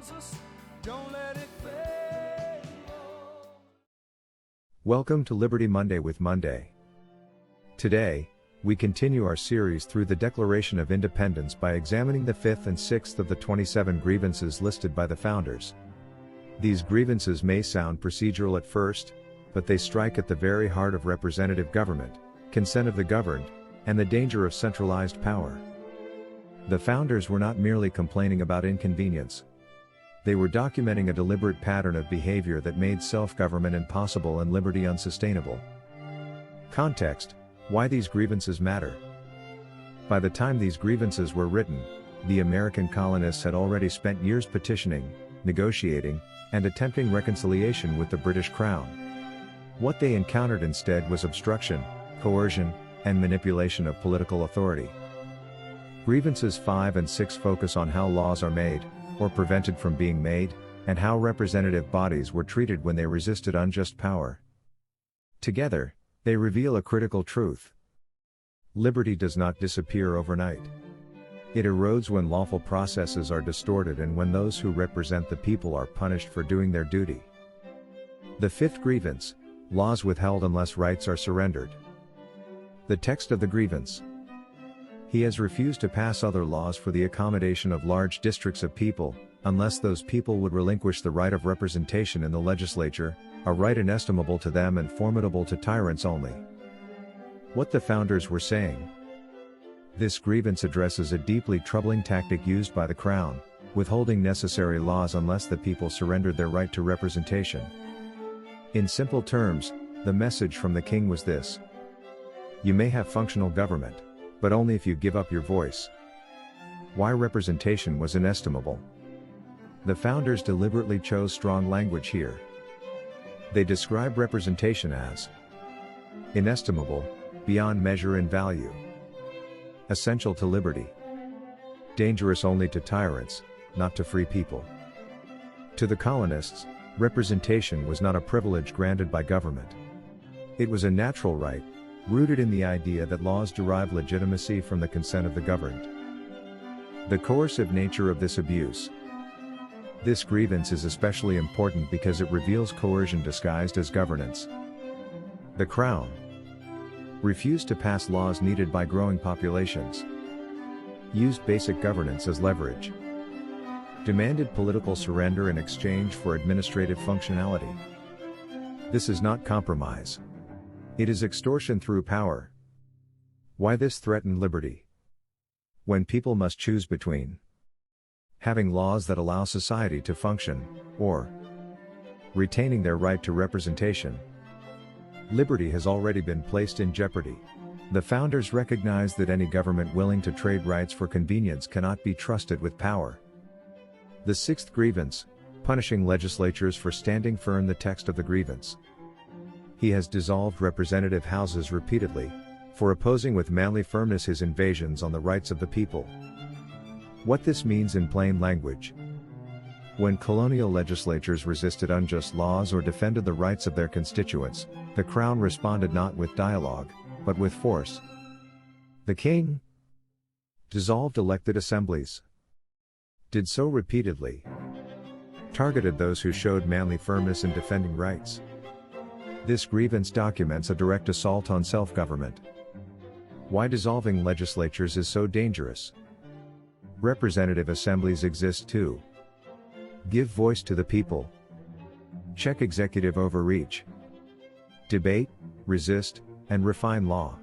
calls us, don't let it fade. Welcome to Liberty Monday with Monday. Today, we continue our series through the Declaration of Independence by examining the 5th and 6th of the 27 grievances listed by the founders. These grievances may sound procedural at first, but they strike at the very heart of representative government, consent of the governed, and the danger of centralized power. The founders were not merely complaining about inconvenience. They were documenting a deliberate pattern of behavior that made self-government impossible and liberty unsustainable. Context: why these grievances matter. By the time these grievances were written, the American colonists had already spent years petitioning, negotiating, and attempting reconciliation with the British Crown. What they encountered instead was obstruction, coercion, and manipulation of political authority. Grievances 5 and 6 focus on how laws are made, or prevented from being made, and how representative bodies were treated when they resisted unjust power. Together, they reveal a critical truth. Liberty does not disappear overnight. It erodes when lawful processes are distorted and when those who represent the people are punished for doing their duty. The 5th grievance: laws withheld unless rights are surrendered. The text of the grievance: he has refused to pass other laws for the accommodation of large districts of people, unless those people would relinquish the right of representation in the legislature, a right inestimable to them and formidable to tyrants only. What the founders were saying. This grievance addresses a deeply troubling tactic used by the Crown, withholding necessary laws unless the people surrendered their right to representation. In simple terms, the message from the king was this: you may have functional government, but only if you give up your voice. Why representation was inestimable. The founders deliberately chose strong language here. They describe representation as inestimable, beyond measure in value, essential to liberty, dangerous only to tyrants, not to free people. To the colonists, representation was not a privilege granted by government. It was a natural right, rooted in the idea that laws derive legitimacy from the consent of the governed. The coercive nature of this abuse. This grievance is especially important because it reveals coercion disguised as governance. The Crown refused to pass laws needed by growing populations, used basic governance as leverage, demanded political surrender in exchange for administrative functionality. This is not compromise. It is extortion through power. Why this threatened liberty? When people must choose between having laws that allow society to function, or retaining their right to representation, liberty has already been placed in jeopardy. The founders recognized that any government willing to trade rights for convenience cannot be trusted with power. The 6th grievance: punishing legislatures for standing firm. The text of the grievance: he has dissolved representative houses repeatedly, for opposing with manly firmness his invasions on the rights of the people. What this means in plain language. When colonial legislatures resisted unjust laws or defended the rights of their constituents, the Crown responded not with dialogue, but with force. The king dissolved elected assemblies, did so repeatedly, targeted those who showed manly firmness in defending rights. This grievance documents a direct assault on self-government. Why dissolving legislatures is so dangerous. Representative assemblies exist to give voice to the people, check executive overreach, debate, resist, and refine law.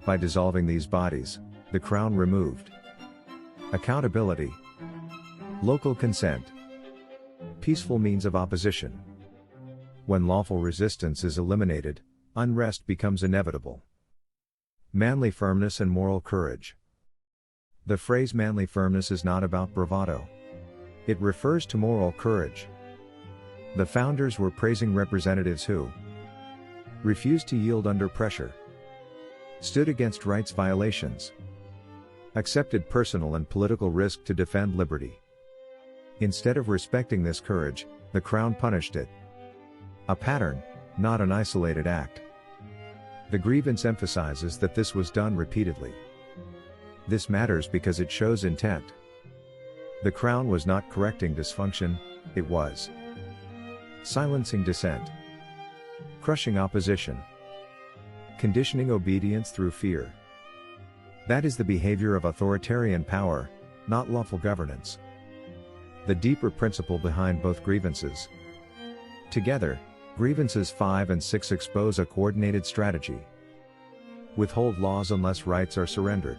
By dissolving these bodies, the Crown removed accountability, local consent, peaceful means of opposition. When lawful resistance is eliminated, unrest becomes inevitable. Manly firmness and moral courage. The phrase manly firmness is not about bravado. It refers to moral courage. The founders were praising representatives who refused to yield under pressure, stood against rights violations, accepted personal and political risk to defend liberty. Instead of respecting this courage, the Crown punished it. A pattern, not an isolated act. The grievance emphasizes that this was done repeatedly. This matters because it shows intent. The crown was not correcting dysfunction, it was silencing dissent, crushing opposition, conditioning obedience through fear. That is the behavior of authoritarian power, not lawful governance. The deeper principle behind both grievances. Together, Grievances 5 and 6 expose a coordinated strategy. Withhold laws unless rights are surrendered.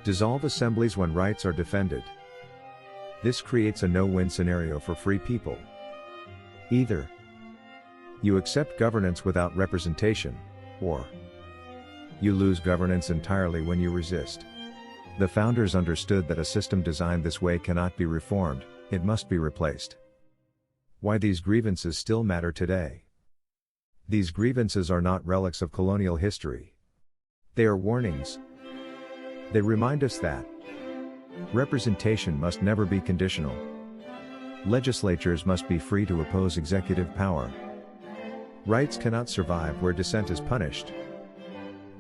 Dissolve assemblies when rights are defended. This creates a no-win scenario for free people. Either you accept governance without representation, or you lose governance entirely when you resist. The founders understood that a system designed this way cannot be reformed, it must be replaced. Why these grievances still matter today. These grievances are not relics of colonial history. They are warnings. They remind us that representation must never be conditional. Legislatures must be free to oppose executive power. Rights cannot survive where dissent is punished.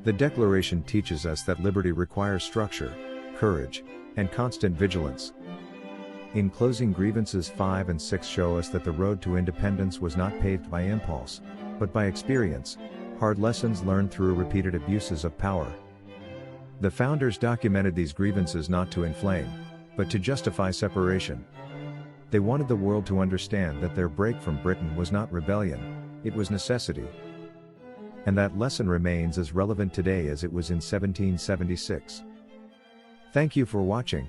The Declaration teaches us that liberty requires structure, courage, and constant vigilance. In closing, Grievances 5 and 6 show us that the road to independence was not paved by impulse, but by experience, hard lessons learned through repeated abuses of power. The founders documented these grievances not to inflame, but to justify separation. They wanted the world to understand that their break from Britain was not rebellion, it was necessity. And that lesson remains as relevant today as it was in 1776. Thank you for watching.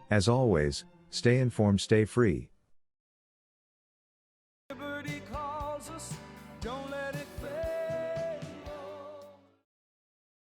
As always, stay informed, stay free.